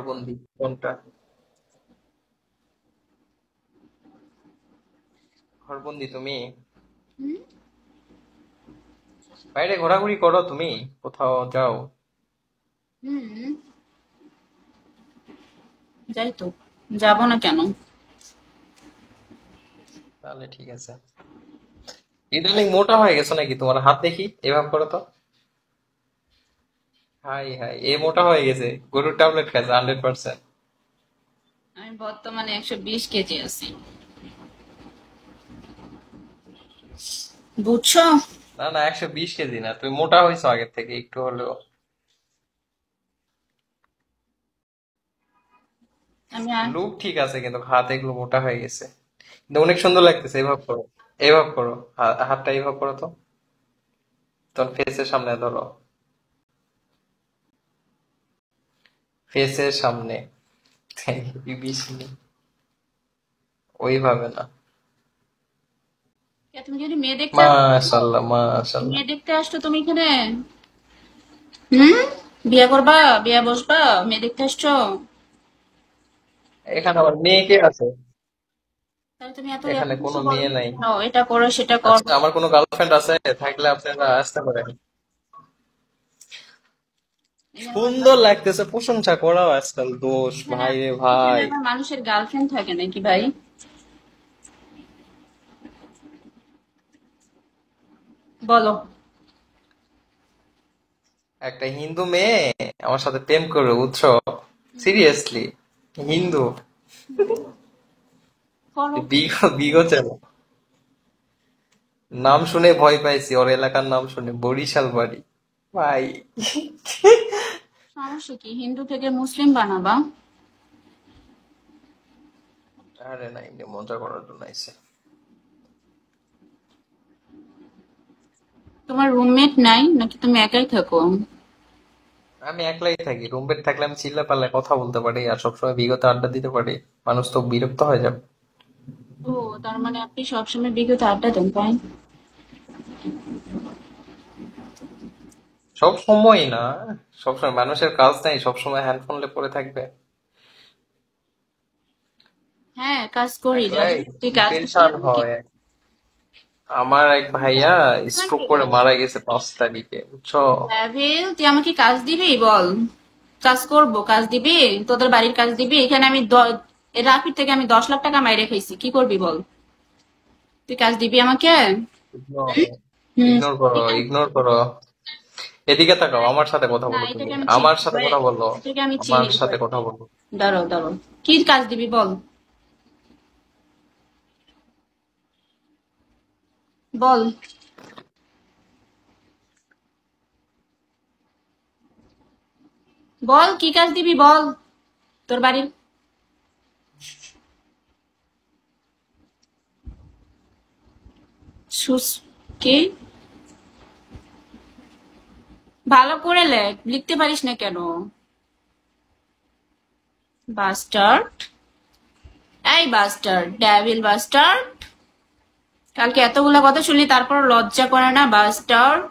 বন্দি কোনটা? ঘরবন্দি তুমি? হুম। বাইরে ঘোরাঘুরি করো তুমি? কোথাও যাও? হুম, যাই তো। যাব না কেন? তাহলে ঠিক আছে। ইদানিং মোটা হয়ে গেছো নাকি? তোমার হাত দেখি, এভাবে করো তো। হাই হাই, এ মোটা হয়ে গেছে। গরুর ট্যাবলেট খাইছে 100%। আমি বর্তমানে 120 কেজি আছি, বুঝছো? না না, 120 কেজি না, তুমি মোটা হয়েছো আগের থেকে একটু হলেও। আমি আর- লুক ঠিক আছে, কিন্তু হাত এগুলো মোটা হয়ে গেছে। কিন্তু অনেক সুন্দর লাগতেছে, এভাবে করো। এভাবে করো। হাতটা এভাবে করো তো। তোমার ফেসের সামনে ধরো। ফেসের সামনে। বেশি নেই। ওইভাবে না। তুমি যদি মেয়ে দেখতে আসছো, মাশাল্লাহ মাশাল্লাহ। মেয়ে দেখতে আসছো তুমি এখানে? হুম, বিয়ে করবা? বিয়ে বসবা? মেয়ে দেখতে আসছো? এখানে আবার মেয়ে কে আছে? তাহলে তুমি এত এত এখানে কিছু কোনো বলো মেয়ে না নাই। কেন? এটা করো সেটা আচ্ছা, করো। আমার কোনো গার্লফ্রেন্ড আছে? থাকলে আপনারা আসতে পারেন। এখানে আবার সুন্দর লাগতেছে, প্রশংসা করাও আজকাল দোষ, এখানে ভাই রে এখানে ভাই। আবার মানুষের গার্লফ্রেন্ড থাকে নাকি ভাই? বলো। একটা হিন্দু মেয়ে আমার সাথে প্রেম করবে, বুঝছো? সিরিয়াসলি। হিন্দু। করো। বিগত নাম শুনে ভয় পাইছি, ওর এলাকার নাম শুনে, বরিশাল বাড়ি। ভাই। সমস্যা কি, হিন্দু থেকে মুসলিম বানাবা? আরে না, এমনি মজা করার জন্য আইছে। তোমার রুমমেট নাই নাকি তুমি একাই থাকো? আমি একলাই থাকি, রুমমেট থাকলে আমি চিল্লা পাল্লা কথা বলতে পারি আর সবসময় বিগত আড্ডা দিতে পারি। মানুষ তো বিরক্ত হয়ে যাবে। ও, তার মানে আপনি সবসময় বিগত আড্ডা দেন, তাই? সব সময় না। সবসময় মানুষের কাজ নাই সবসময় হ্যান্ডফোন পড়ে থাকবে। হ্যাঁ, কাজ করি, একলাই জানি তুই কাজ করি ডিপ্রেশন আমাকে। হয়। আমার এক ভাইয়া স্ট্রোক তোমাকে করে মারা গেছে 5 তারিখে, বুঝছো? লেভেল, তুই আমাকে কাজ দিবি বল? কাজ করব, কাজ দিবি? তোদের বাড়ির কাজ দিবি? এখানে আমি রাফির থেকে আমি 10 লাখ টাকা মাইরে খাইছি, কি করবি বল? তুই কাজ দিবি আমাকে? ইগনোর। হুম। ইগনোর করো, এটা ইগনোর করো। এদিকে তাকাও, আমার সাথে কথা না, বলো তুমি। এটাকে আমি চিনি আমার সাথে ভাই। কথা বলো। এটাকে আমি আমার চিনি সাথে ভাই। কথা বলো। দাঁড়াও দাঁড়াও, কি কাজ দিবি বল? বল। বল কি কাজ দিবি বল? তোর বাড়ির সুস কি? ভালো করে লেখ, লিখতে পারিস না কেন? বাস্টার্ড। এই বাস্টার্ড, ডেভিল বাস্টার্ড। কালকে এতগুলা কথা শুনলি তারপর লজ্জা করে না? বাস্টার্ড।